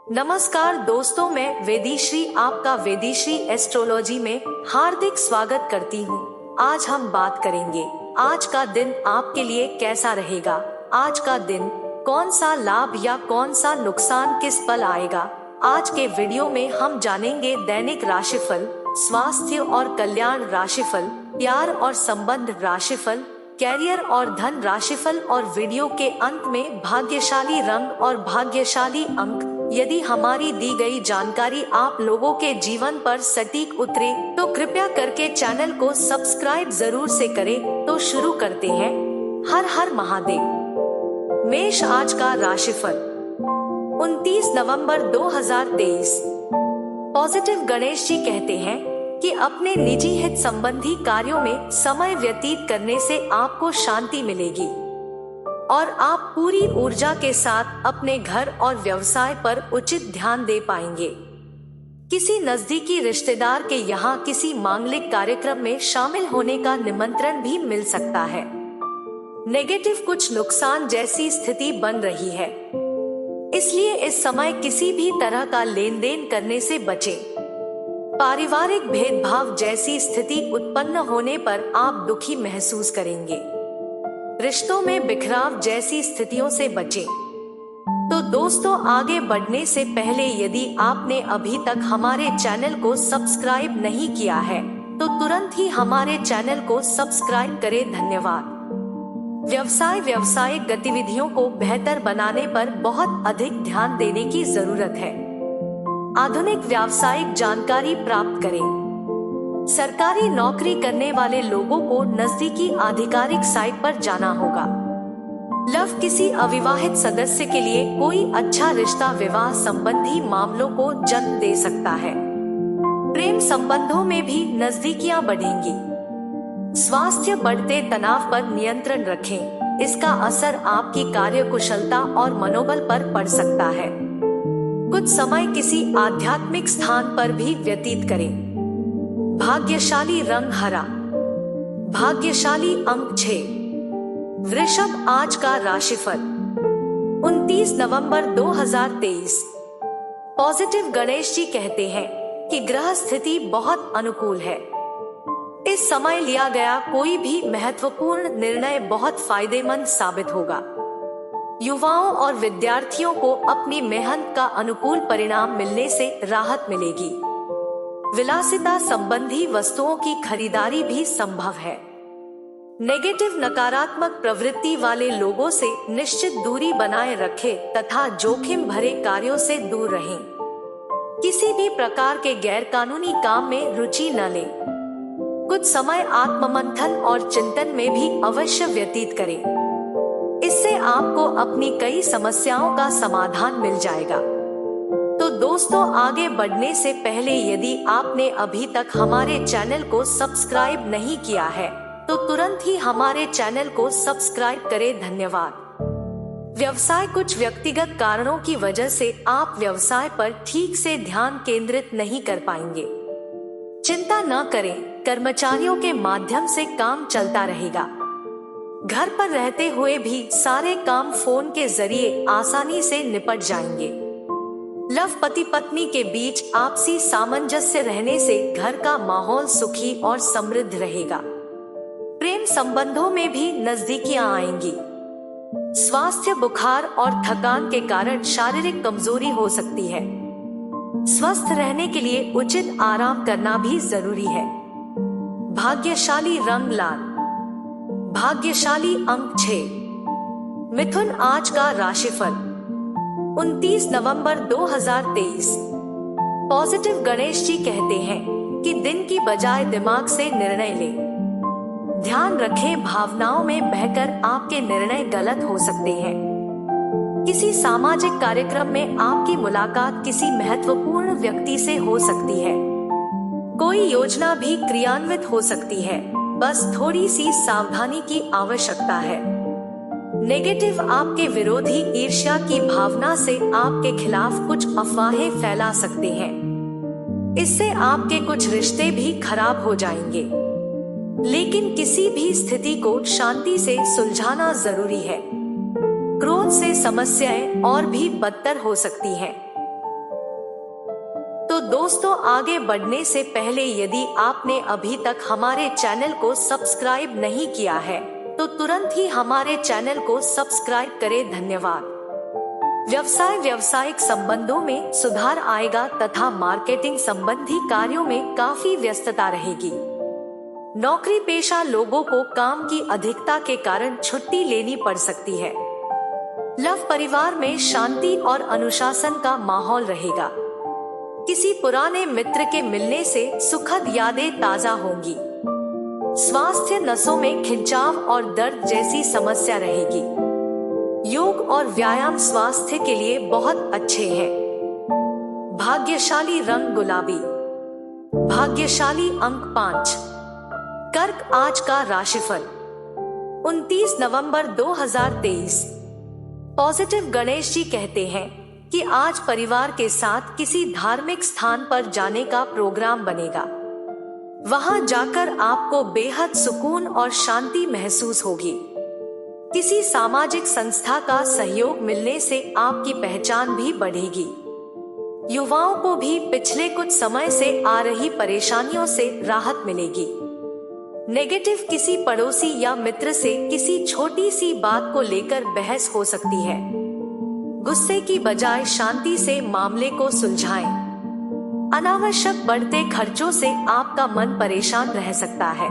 नमस्कार दोस्तों, मैं वेदीश्री आपका वेदीश्री एस्ट्रोलॉजी में हार्दिक स्वागत करती हूँ। आज हम बात करेंगे आज का दिन आपके लिए कैसा रहेगा। आज का दिन कौन सा लाभ या कौन सा नुकसान किस पल आएगा। आज के वीडियो में हम जानेंगे दैनिक राशिफल, स्वास्थ्य और कल्याण राशिफल, प्यार और संबंध राशिफल, कैरियर और धन राशिफल और वीडियो के अंत में भाग्यशाली रंग और भाग्यशाली अंक। यदि हमारी दी गई जानकारी आप लोगों के जीवन पर सटीक उतरे तो कृपया करके चैनल को सब्सक्राइब जरूर से करें। तो शुरू करते हैं। हर हर महादेव। मेष, आज का राशिफल 29 नवंबर 2023। पॉजिटिव गणेश जी कहते हैं कि अपने निजी हित संबंधी कार्यों में समय व्यतीत करने से आपको शांति मिलेगी और आप पूरी ऊर्जा के साथ अपने घर और व्यवसाय पर उचित ध्यान दे पाएंगे। किसी नजदीकी रिश्तेदार के यहाँ किसी मांगलिक कार्यक्रम में शामिल होने का निमंत्रण भी मिल सकता है। नेगेटिव कुछ नुकसान जैसी स्थिति बन रही है, इसलिए इस समय किसी भी तरह का लेन देन करने से बचें। पारिवारिक भेदभाव जैसी स्थिति उत्पन्न होने पर आप दुखी महसूस करेंगे। रिश्तों में बिखराव जैसी स्थितियों से बचें। तो दोस्तों, आगे बढ़ने से पहले यदि आपने अभी तक हमारे चैनल को सब्सक्राइब नहीं किया है तो तुरंत ही हमारे चैनल को सब्सक्राइब करें। धन्यवाद। व्यावसायिक गतिविधियों को बेहतर बनाने पर बहुत अधिक ध्यान देने की जरूरत है। आधुनिक व्यावसायिक जानकारी प्राप्त करें। सरकारी नौकरी करने वाले लोगों को नजदीकी आधिकारिक साइट पर जाना होगा। लव, किसी अविवाहित सदस्य के लिए कोई अच्छा रिश्ता विवाह संबंधी मामलों को जन्म दे सकता है। प्रेम संबंधों में भी नजदीकियां बढ़ेंगी। स्वास्थ्य, बढ़ते तनाव पर नियंत्रण रखें, इसका असर आपकी कार्यकुशलता और मनोबल पर पड़ सकता है। कुछ समय किसी आध्यात्मिक स्थान पर भी व्यतीत करें। भाग्यशाली रंग हरा, भाग्यशाली अंक 6। वृषभ, आज का राशिफल 29 नवंबर 2023। पॉजिटिव गणेश जी कहते हैं कि ग्रह स्थिति बहुत अनुकूल है। इस समय लिया गया कोई भी महत्वपूर्ण निर्णय बहुत फायदेमंद साबित होगा। युवाओं और विद्यार्थियों को अपनी मेहनत का अनुकूल परिणाम मिलने से राहत मिलेगी। विलासिता संबंधी वस्तुओं की खरीदारी भी संभव है। नेगेटिव, नकारात्मक प्रवृत्ति वाले लोगों से निश्चित दूरी बनाए रखें तथा जोखिम भरे कार्यों से दूर रहें। किसी भी प्रकार के गैरकानूनी काम में रुचि न लें। कुछ समय आत्ममंथन और चिंतन में भी अवश्य व्यतीत करें, इससे आपको अपनी कई समस्याओं का समाधान मिल जाएगा। तो दोस्तों, आगे बढ़ने से पहले यदि आपने अभी तक हमारे चैनल को सब्सक्राइब नहीं किया है तो तुरंत ही हमारे चैनल को सब्सक्राइब करें। धन्यवाद। व्यवसाय, कुछ व्यक्तिगत कारणों की वजह से आप व्यवसाय पर ठीक से ध्यान केंद्रित नहीं कर पाएंगे। चिंता न करें, कर्मचारियों के माध्यम से काम चलता रहेगा। घर पर रहते हुए भी सारे काम फोन के जरिए आसानी से निपट जाएंगे। लव, पति पत्नी के बीच आपसी सामंजस्य रहने से घर का माहौल सुखी और समृद्ध रहेगा। प्रेम संबंधों में भी नजदीकियां आएंगी। स्वास्थ्य, बुखार और थकान के कारण शारीरिक कमजोरी हो सकती है। स्वस्थ रहने के लिए उचित आराम करना भी जरूरी है। भाग्यशाली रंग लाल, भाग्यशाली अंक 6। मिथुन, आज का राशिफल 29 नवंबर 2023। पॉजिटिव गणेश जी कहते हैं कि दिन की बजाय दिमाग से निर्णय लें। ध्यान रखें, भावनाओं में बहकर आपके निर्णय गलत हो सकते हैं। किसी सामाजिक कार्यक्रम में आपकी मुलाकात किसी महत्वपूर्ण व्यक्ति से हो सकती है। कोई योजना भी क्रियान्वित हो सकती है, बस थोड़ी सी सावधानी की आवश्यकता है। नेगेटिव, आपके विरोधी ईर्ष्या की भावना से आपके खिलाफ कुछ अफवाहें फैला सकते हैं। इससे आपके कुछ रिश्ते भी खराब हो जाएंगे। लेकिन किसी भी स्थिति को शांति से सुलझाना जरूरी है। क्रोध से समस्याएं और भी बदतर हो सकती हैं। दोस्तों, आगे बढ़ने से पहले यदि आपने अभी तक हमारे चैनल को सब्सक्राइब नहीं किया है तो तुरंत ही हमारे चैनल को सब्सक्राइब करें। धन्यवाद। व्यावसायिक संबंधों में सुधार आएगा तथा मार्केटिंग संबंधी कार्यों में काफी व्यस्तता रहेगी। नौकरी पेशा लोगों को काम की अधिकता के कारण छुट्टी लेनी पड़ सकती है। लव परिवार में शांति और अनुशासन का माहौल रहेगा। किसी पुराने मित्र के मिलने से सुखद यादें ताजा होंगी। स्वास्थ्य, नसों में खिंचाव और दर्द जैसी समस्या रहेगी। योग और व्यायाम स्वास्थ्य के लिए बहुत अच्छे हैं। भाग्यशाली रंग गुलाबी। भाग्यशाली अंक 5। कर्क। आज का राशिफल 29 नवंबर 2023। पॉजिटिव गणेश जी कहते हैं कि आज परिवार के साथ किसी धार्मिक स्थान पर जाने का प्रोग्राम बनेगा। वहां जाकर आपको बेहद सुकून और शांति महसूस होगी। किसी सामाजिक संस्था का सहयोग मिलने से आपकी पहचान भी बढ़ेगी। युवाओं को भी पिछले कुछ समय से आ रही परेशानियों से राहत मिलेगी। नेगेटिव किसी पड़ोसी या मित्र से किसी छोटी सी बात को लेकर बहस हो सकती है। गुस्से की बजाय शांति से मामले को सुलझाएं। अनावश्यक बढ़ते खर्चों से आपका मन परेशान रह सकता है।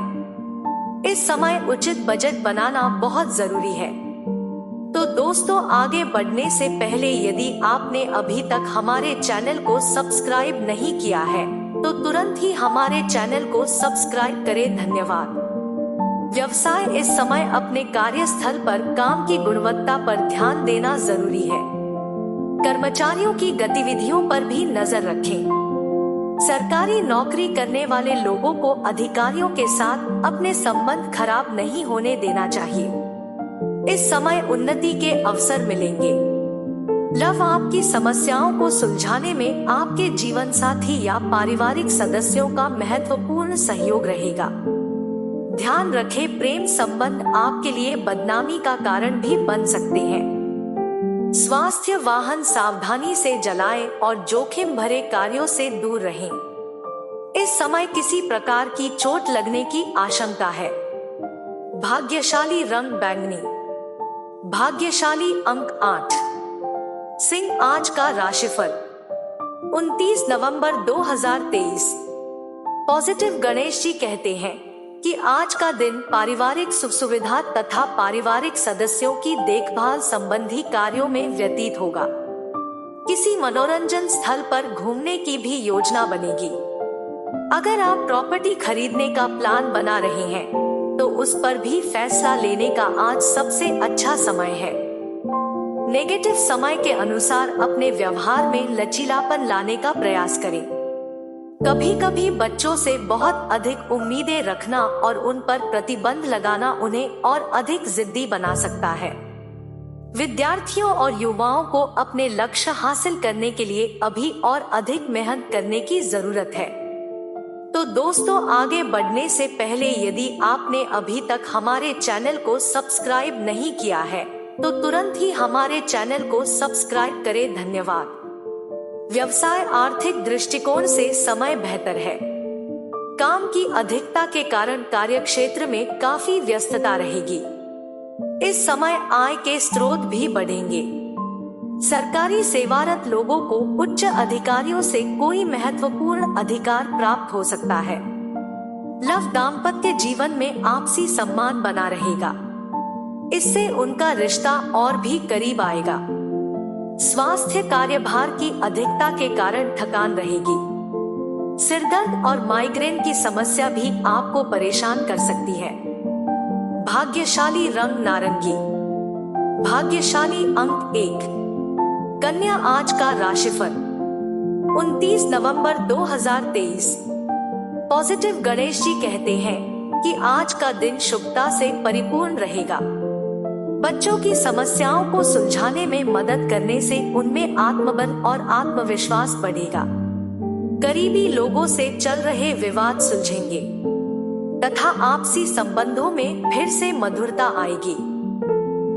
इस समय उचित बजट बनाना बहुत जरूरी है। तो दोस्तों, आगे बढ़ने से पहले यदि आपने अभी तक हमारे चैनल को सब्सक्राइब नहीं किया है तो तुरंत ही हमारे चैनल को सब्सक्राइब करें। धन्यवाद। व्यवसाय। इस समय अपने कार्यस्थल पर काम की गुणवत्ता पर ध्यान देना जरूरी है। कर्मचारियों की गतिविधियों पर भी नजर रखें। सरकारी नौकरी करने वाले लोगों को अधिकारियों के साथ अपने संबंध खराब नहीं होने देना चाहिए। इस समय उन्नति के अवसर मिलेंगे। लव। आपकी समस्याओं को सुलझाने में आपके जीवन साथी या पारिवारिक सदस्यों का महत्वपूर्ण सहयोग रहेगा। ध्यान रखें, प्रेम संबंध आपके लिए बदनामी का कारण भी बन सकते हैं। स्वास्थ्य। वाहन सावधानी से चलाएं और जोखिम भरे कार्यों से दूर रहें। इस समय किसी प्रकार की चोट लगने की आशंका है। भाग्यशाली रंग बैंगनी। भाग्यशाली अंक 8। सिंह। आज का राशिफल 29 नवंबर 2023। पॉजिटिव गणेश जी कहते हैं कि आज का दिन पारिवारिक सुख सुविधा तथा पारिवारिक सदस्यों की देखभाल संबंधी कार्यों में व्यतीत होगा। किसी मनोरंजन स्थल पर घूमने की भी योजना बनेगी। अगर आप प्रॉपर्टी खरीदने का प्लान बना रहे हैं तो उस पर भी फैसला लेने का आज सबसे अच्छा समय है। नेगेटिव समय के अनुसार अपने व्यवहार में लचीलापन लाने का प्रयास करें। कभी कभी बच्चों से बहुत अधिक उम्मीदें रखना और उन पर प्रतिबंध लगाना उन्हें और अधिक जिद्दी बना सकता है। विद्यार्थियों और युवाओं को अपने लक्ष्य हासिल करने के लिए अभी और अधिक मेहनत करने की जरूरत है। तो दोस्तों, आगे बढ़ने से पहले यदि आपने अभी तक हमारे चैनल को सब्सक्राइब नहीं किया है तो तुरंत ही हमारे चैनल को सब्सक्राइब करें। धन्यवाद। व्यवसाय। आर्थिक दृष्टिकोण से समय बेहतर है। काम की अधिकता के कारण कार्यक्षेत्र में काफी व्यस्तता रहेगी। इस समय आय के स्रोत भी बढ़ेंगे। सरकारी सेवारत लोगों को उच्च अधिकारियों से कोई महत्वपूर्ण अधिकार प्राप्त हो सकता है। लव। दाम्पत्य जीवन में आपसी सम्मान बना रहेगा। इससे उनका रिश्ता और भी करीब आएगा। स्वास्थ्य। कार्यभार की अधिकता के कारण थकान रहेगी। सिरदर्द और माइग्रेन की समस्या भी आपको परेशान कर सकती है। भाग्यशाली रंग नारंगी। भाग्यशाली अंक 1। कन्या। आज का राशिफल 29 नवंबर 2023। पॉजिटिव गणेश जी कहते हैं कि आज का दिन शुभता से परिपूर्ण रहेगा। बच्चों की समस्याओं को सुलझाने में मदद करने से उनमें आत्मबल और आत्मविश्वास बढ़ेगा। करीबी लोगों से चल रहे विवाद सुलझेंगे तथा आपसी संबंधों में फिर से मधुरता आएगी।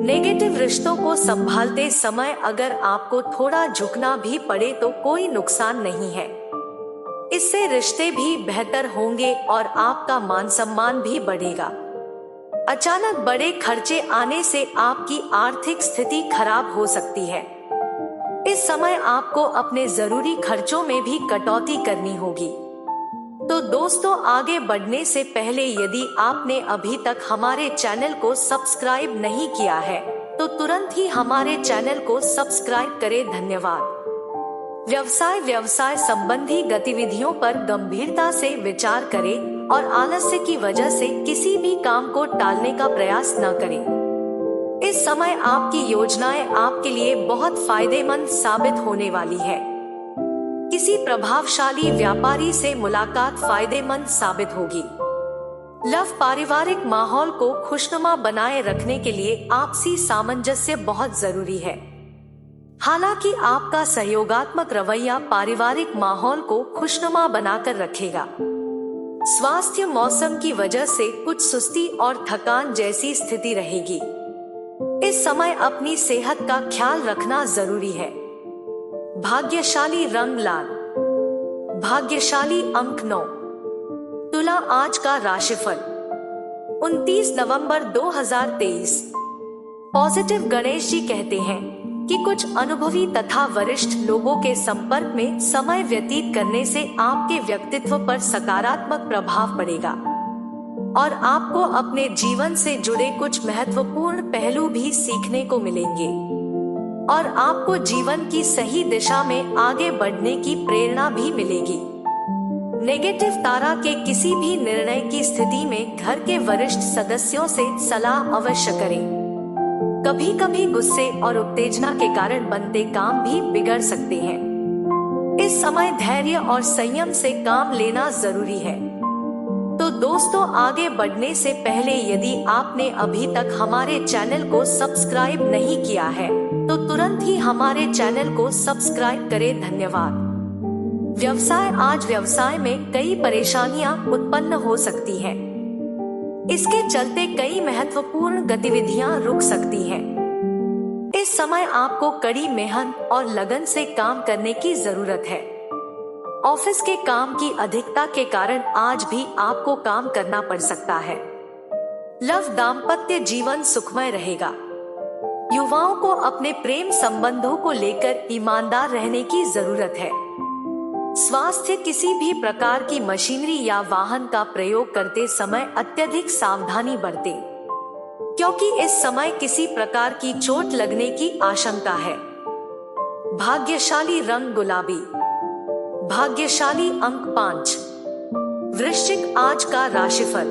नेगेटिव रिश्तों को संभालते समय अगर आपको थोड़ा झुकना भी पड़े तो कोई नुकसान नहीं है। इससे रिश्ते भी बेहतर होंगे और आपका मान सम्मान भी बढ़ेगा। अचानक बड़े खर्चे आने से आपकी आर्थिक स्थिति खराब हो सकती है। इस समय आपको अपने जरूरी खर्चों में भी कटौती करनी होगी। तो दोस्तों, आगे बढ़ने से पहले यदि आपने अभी तक हमारे चैनल को सब्सक्राइब नहीं किया है तो तुरंत ही हमारे चैनल को सब्सक्राइब करें। धन्यवाद। व्यवसाय संबंधी गतिविधियों पर गंभीरता से विचार करें और आलस्य की वजह से किसी भी काम को टालने का प्रयास न करें। इस समय आपकी योजनाएं आपके लिए बहुत फायदेमंद साबित होने वाली है। किसी प्रभावशाली व्यापारी से मुलाकात फायदेमंद साबित होगी। लव पारिवारिक माहौल को खुशनुमा बनाए रखने के लिए आपसी सामंजस्य बहुत जरूरी है। हालांकि आपका सहयोगात्मक रवैया पारिवारिक माहौल को खुशनुमा बनाकर रखेगा। स्वास्थ्य मौसम की वजह से कुछ सुस्ती और थकान जैसी स्थिति रहेगी। इस समय अपनी सेहत का ख्याल रखना जरूरी है। भाग्यशाली रंग लाल। भाग्यशाली अंक 9। तुला। आज का राशिफल 29 नवंबर 2023। पॉजिटिव गणेश जी कहते हैं कि कुछ अनुभवी तथा वरिष्ठ लोगों के संपर्क में समय व्यतीत करने से आपके व्यक्तित्व पर सकारात्मक प्रभाव पड़ेगा और आपको अपने जीवन से जुड़े कुछ महत्वपूर्ण पहलू भी सीखने को मिलेंगे और आपको जीवन की सही दिशा में आगे बढ़ने की प्रेरणा भी मिलेगी। नेगेटिव तारा के किसी भी निर्णय की स्थिति में घर के वरिष्ठ सदस्यों से सलाह अवश्य करें। कभी कभी गुस्से और उत्तेजना के कारण बनते काम भी बिगड़ सकते हैं। इस समय धैर्य और संयम से काम लेना जरूरी है। तो दोस्तों, आगे बढ़ने से पहले यदि आपने अभी तक हमारे चैनल को सब्सक्राइब नहीं किया है तो तुरंत ही हमारे चैनल को सब्सक्राइब करें। धन्यवाद। व्यवसाय। आज व्यवसाय में कई परेशानियां उत्पन्न हो सकती हैं। इसके चलते कई महत्वपूर्ण गतिविधियां रुक सकती हैं। इस समय आपको कड़ी मेहनत और लगन से काम करने की जरूरत है। ऑफिस के काम की अधिकता के कारण आज भी आपको काम करना पड़ सकता है। लव। दाम्पत्य जीवन सुखमय रहेगा। युवाओं को अपने प्रेम संबंधों को लेकर ईमानदार रहने की जरूरत है। स्वास्थ्य। किसी भी प्रकार की मशीनरी या वाहन का प्रयोग करते समय अत्यधिक सावधानी बरतें, क्योंकि इस समय किसी प्रकार की चोट लगने की आशंका है। भाग्यशाली रंग गुलाबी। भाग्यशाली अंक 5। वृश्चिक। आज का राशिफल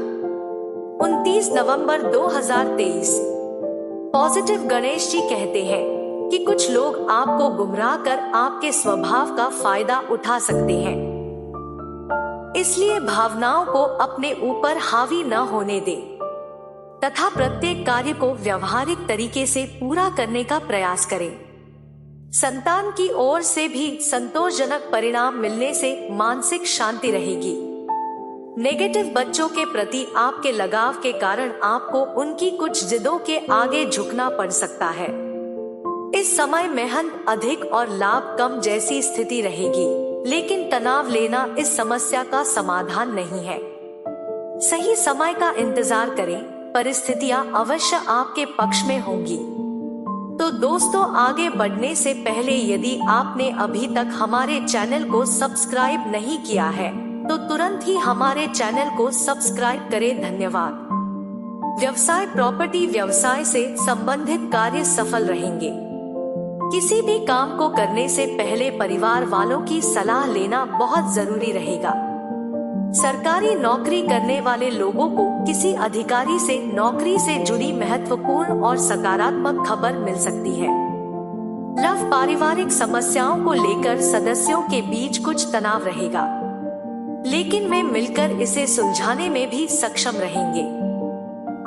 29 नवंबर 2023। पॉजिटिव गणेश जी कहते हैं कि कुछ लोग आपको गुमराह कर आपके स्वभाव का फायदा उठा सकते हैं, इसलिए भावनाओं को अपने ऊपर हावी न होने दें तथा प्रत्येक कार्य को व्यवहारिक तरीके से पूरा करने का प्रयास करें। संतान की ओर से भी संतोषजनक परिणाम मिलने से मानसिक शांति रहेगी। नेगेटिव बच्चों के प्रति आपके लगाव के कारण आपको उनकी कुछ जिदों के आगे झुकना पड़ सकता है। इस समय मेहनत अधिक और लाभ कम जैसी स्थिति रहेगी, लेकिन तनाव लेना इस समस्या का समाधान नहीं है। सही समय का इंतजार करें, परिस्थितियां अवश्य आपके पक्ष में होंगी। तो दोस्तों, आगे बढ़ने से पहले यदि आपने अभी तक हमारे चैनल को सब्सक्राइब नहीं किया है तो तुरंत ही हमारे चैनल को सब्सक्राइब करें। धन्यवाद। व्यवसाय। प्रॉपर्टी व्यवसाय से संबंधित कार्य सफल रहेंगे। किसी भी काम को करने से पहले परिवार वालों की सलाह लेना बहुत जरूरी रहेगा। सरकारी नौकरी करने वाले लोगों को किसी अधिकारी से नौकरी से जुड़ी महत्वपूर्ण और सकारात्मक खबर मिल सकती है। लव। पारिवारिक समस्याओं को लेकर सदस्यों के बीच कुछ तनाव रहेगा, लेकिन वे मिलकर इसे सुलझाने में भी सक्षम रहेंगे।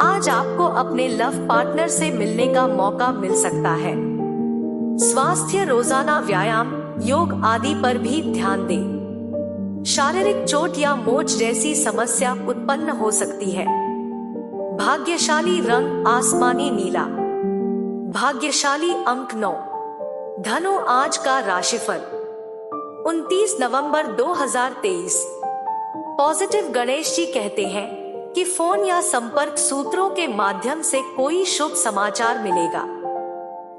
आज आपको अपने लव पार्टनर से मिलने का मौका मिल सकता है। स्वास्थ्य। रोजाना व्यायाम, योग आदि पर भी ध्यान दें। शारीरिक चोट या मोच जैसी समस्या उत्पन्न हो सकती है। भाग्यशाली रंग आसमानी नीला। भाग्यशाली अंक 9। धनु। आज का राशिफल 29 नवंबर 2023। पॉजिटिव गणेश जी कहते हैं कि फोन या संपर्क सूत्रों के माध्यम से कोई शुभ समाचार मिलेगा।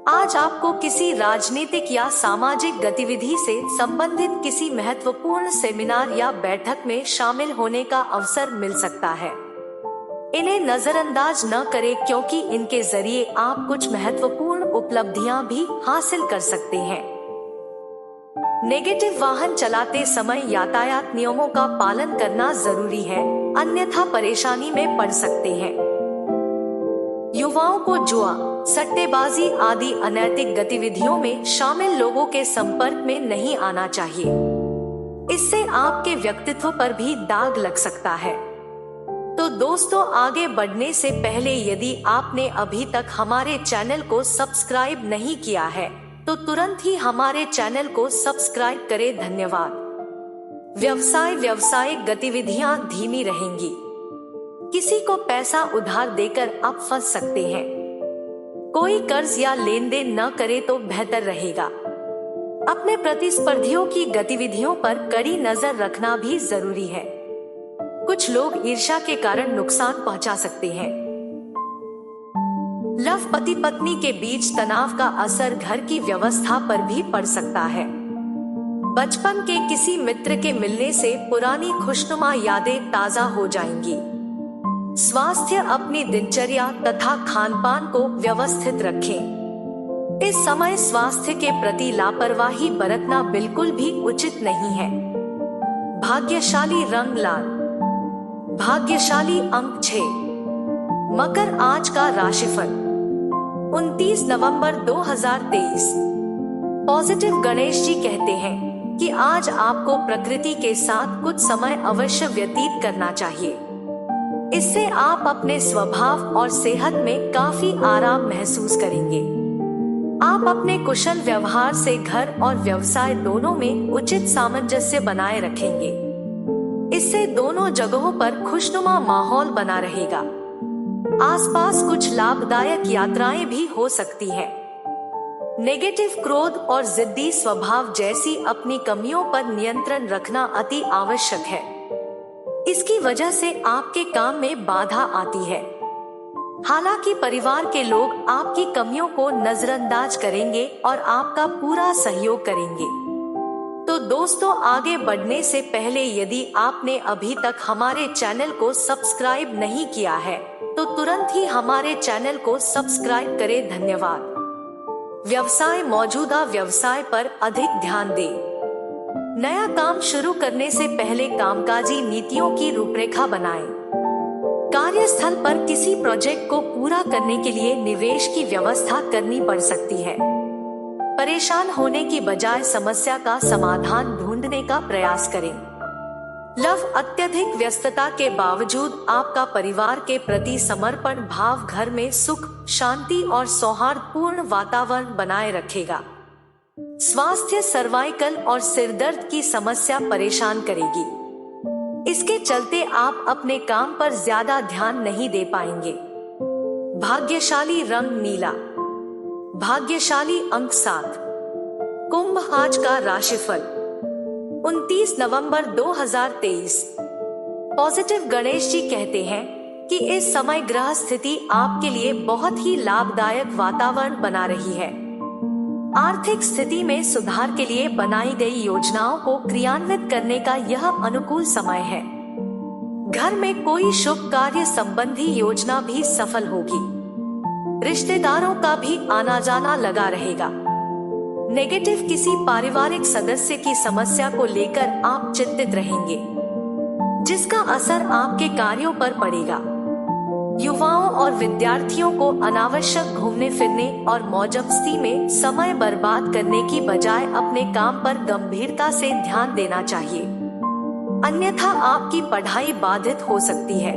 आज आपको किसी राजनीतिक या सामाजिक गतिविधि से संबंधित किसी महत्वपूर्ण सेमिनार या बैठक में शामिल होने का अवसर मिल सकता है। इन्हें नजरअंदाज न करें क्योंकि इनके जरिए आप कुछ महत्वपूर्ण उपलब्धियां भी हासिल कर सकते हैं। नेगेटिव वाहन चलाते समय यातायात नियमों का पालन करना जरूरी है, अन्यथा परेशानी में पड़ सकते हैं। युवाओं को जुआ, सट्टेबाजी आदि अनैतिक गतिविधियों में शामिल लोगों के संपर्क में नहीं आना चाहिए। इससे आपके व्यक्तित्व पर भी दाग लग सकता है। तो दोस्तों, आगे बढ़ने से पहले यदि आपने अभी तक हमारे चैनल को सब्सक्राइब नहीं किया है तो तुरंत ही हमारे चैनल को सब्सक्राइब करें। धन्यवाद। व्यावसायिक गतिविधियां धीमी रहेंगी। किसी को पैसा उधार देकर आप फंस सकते हैं। कोई कर्ज या लेन देन न करे तो बेहतर रहेगा। अपने प्रतिस्पर्धियों की गतिविधियों पर कड़ी नजर रखना भी जरूरी है। कुछ लोग ईर्ष्या के कारण नुकसान पहुंचा सकते हैं। लव पति पत्नी के बीच तनाव का असर घर की व्यवस्था पर भी पड़ सकता है। बचपन के किसी मित्र के मिलने से पुरानी खुशनुमा यादें ताजा हो जाएंगी। स्वास्थ्य, अपनी दिनचर्या तथा खानपान को व्यवस्थित रखें। इस समय स्वास्थ्य के प्रति लापरवाही बरतना बिल्कुल भी उचित नहीं है। भाग्यशाली रंग लाल। भाग्यशाली अंक 6। मकर। आज का राशिफल 29 नवंबर 2023। पॉजिटिव गणेश जी कहते हैं कि आज आपको प्रकृति के साथ कुछ समय अवश्य व्यतीत करना चाहिए। इससे आप अपने स्वभाव और सेहत में काफी आराम महसूस करेंगे। आप अपने कुशल व्यवहार से घर और व्यवसाय दोनों में उचित सामंजस्य बनाए रखेंगे। इससे दोनों जगहों पर खुशनुमा माहौल बना रहेगा। आसपास कुछ लाभदायक यात्राएं भी हो सकती हैं। नेगेटिव क्रोध और जिद्दी स्वभाव जैसी अपनी कमियों पर नियंत्रण रखना अति आवश्यक है। इसकी वजह से आपके काम में बाधा आती है। हालांकि परिवार के लोग आपकी कमियों को नजरअंदाज करेंगे और आपका पूरा सहयोग करेंगे। तो दोस्तों, आगे बढ़ने से पहले यदि आपने अभी तक हमारे चैनल को सब्सक्राइब नहीं किया है तो तुरंत ही हमारे चैनल को सब्सक्राइब करें। धन्यवाद। व्यवसाय। मौजूदा व्यवसाय पर अधिक ध्यान दें। नया काम शुरू करने से पहले कामकाजी नीतियों की रूपरेखा बनाएं। कार्यस्थल पर किसी प्रोजेक्ट को पूरा करने के लिए निवेश की व्यवस्था करनी पड़ सकती है। परेशान होने की बजाय समस्या का समाधान ढूंढने का प्रयास करें। लव। अत्यधिक व्यस्तता के बावजूद आपका परिवार के प्रति समर्पण भाव घर में सुख, शांति और सौहार्दपूर्ण वातावरण बनाए रखेगा। स्वास्थ्य। सर्वाइकल और सिरदर्द की समस्या परेशान करेगी। इसके चलते आप अपने काम पर ज्यादा ध्यान नहीं दे पाएंगे। भाग्यशाली रंग नीला। भाग्यशाली अंक 7। कुंभ। आज का राशिफल 29 नवंबर 2023। पॉजिटिव गणेश जी कहते हैं कि इस समय ग्रह स्थिति आपके लिए बहुत ही लाभदायक वातावरण बना रही है। आर्थिक स्थिति में सुधार के लिए बनाई गई योजनाओं को क्रियान्वित करने का यह अनुकूल समय है। घर में कोई शुभ कार्य संबंधी योजना भी सफल होगी। रिश्तेदारों का भी आना जाना लगा रहेगा। नेगेटिव। किसी पारिवारिक सदस्य की समस्या को लेकर आप चिंतित रहेंगे, जिसका असर आपके कार्यों पर पड़ेगा। युवाओं और विद्यार्थियों को अनावश्यक घूमने फिरने और मौजमस्ती में समय बर्बाद करने की बजाय अपने काम पर गंभीरता से ध्यान देना चाहिए, अन्यथा आपकी पढ़ाई बाधित हो सकती है।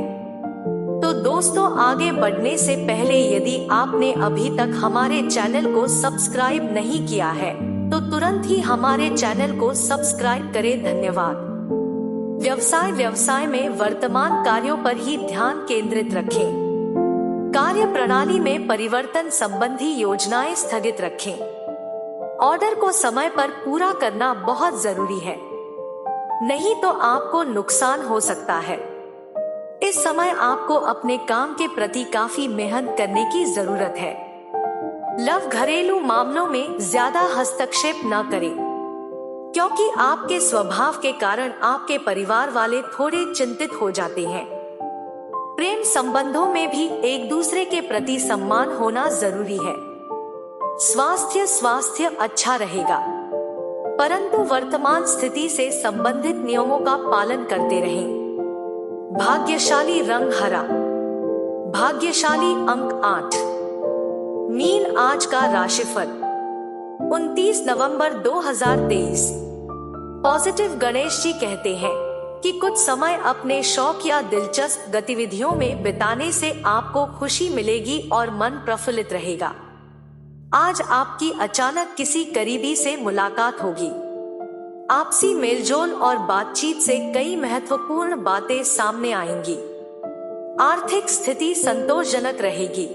तो दोस्तों, आगे बढ़ने से पहले यदि आपने अभी तक हमारे चैनल को सब्सक्राइब नहीं किया है तो तुरंत ही हमारे चैनल को सब्सक्राइब करें। धन्यवाद। व्यवसाय में वर्तमान कार्यों पर ही ध्यान केंद्रित रखें। कार्य प्रणाली में परिवर्तन संबंधी योजनाएं स्थगित रखें। ऑर्डर को समय पर पूरा करना बहुत जरूरी है, नहीं तो आपको नुकसान हो सकता है। इस समय आपको अपने काम के प्रति काफी मेहनत करने की जरूरत है। लव, घरेलू मामलों में ज्यादा हस्तक्षेप न करें, क्योंकि आपके स्वभाव के कारण आपके परिवार वाले थोड़े चिंतित हो जाते हैं। प्रेम संबंधों में भी एक दूसरे के प्रति सम्मान होना जरूरी है। स्वास्थ्य अच्छा रहेगा, परंतु वर्तमान स्थिति से संबंधित नियमों का पालन करते रहें। भाग्यशाली रंग हरा, भाग्यशाली अंक 8। मीन, आज का राशिफल 29 नवंबर 2023। पॉजिटिव गणेश जी कहते हैं कि कुछ समय अपने शौक या दिलचस्प गतिविधियों में बिताने से आपको खुशी मिलेगी और मन प्रफुल्लित रहेगा। आज आपकी अचानक किसी करीबी से मुलाकात होगी। आपसी मेलजोल और बातचीत से कई महत्वपूर्ण बातें सामने आएंगी। आर्थिक स्थिति संतोषजनक रहेगी।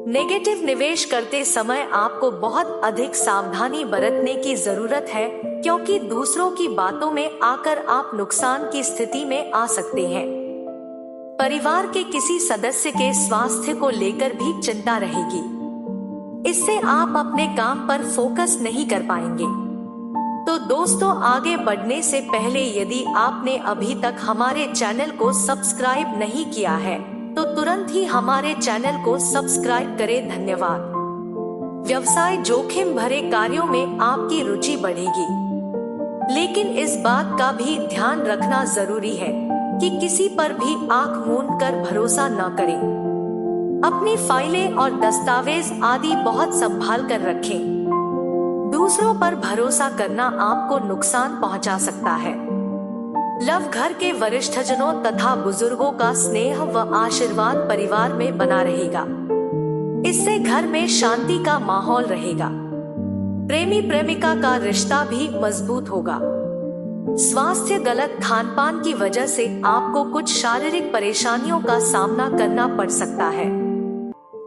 नेगेटिव निवेश करते समय आपको बहुत अधिक सावधानी बरतने की जरूरत है, क्योंकि दूसरों की बातों में आकर आप नुकसान की स्थिति में आ सकते हैं। परिवार के किसी सदस्य के स्वास्थ्य को लेकर भी चिंता रहेगी। इससे आप अपने काम पर फोकस नहीं कर पाएंगे। तो दोस्तों, आगे बढ़ने से पहले यदि आपने अभी तक हमारे चैनल को सब्सक्राइब नहीं किया है तो तुरंत ही हमारे चैनल को सब्सक्राइब करें। धन्यवाद। व्यवसाय जोखिम भरे कार्यों में आपकी रुचि बढ़ेगी, लेकिन इस बात का भी ध्यान रखना जरूरी है कि किसी पर भी आंख मूंद कर भरोसा न करें। अपनी फाइलें और दस्तावेज आदि बहुत संभाल कर रखें। दूसरों पर भरोसा करना आपको नुकसान पहुंचा सकता है। लव, घर के वरिष्ठजनों तथा बुजुर्गों का स्नेह व आशीर्वाद परिवार में बना रहेगा। इससे घर में शांति का माहौल रहेगा। प्रेमी प्रेमिका का रिश्ता भी मजबूत होगा। स्वास्थ्य, गलत खानपान की वजह से आपको कुछ शारीरिक परेशानियों का सामना करना पड़ सकता है।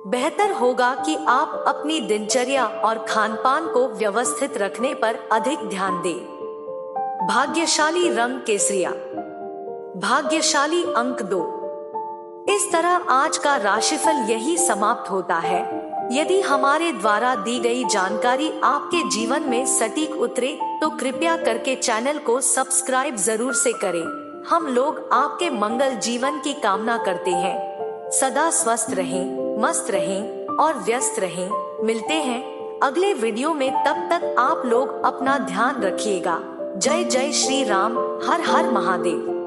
बेहतर होगा कि आप अपनी दिनचर्या और खानपान को व्यवस्थित रखने पर अधिक ध्यान दें। भाग्यशाली रंग केसरिया, भाग्यशाली अंक 2। इस तरह आज का राशिफल यही समाप्त होता है। यदि हमारे द्वारा दी गई जानकारी आपके जीवन में सटीक उतरे तो कृपया करके चैनल को सब्सक्राइब जरूर से करें। हम लोग आपके मंगल जीवन की कामना करते हैं। सदा स्वस्थ रहें, मस्त रहें और व्यस्त रहें। मिलते हैं अगले वीडियो में, तब तक आप लोग अपना ध्यान रखिएगा। जय जय श्री राम, हर हर महादेव।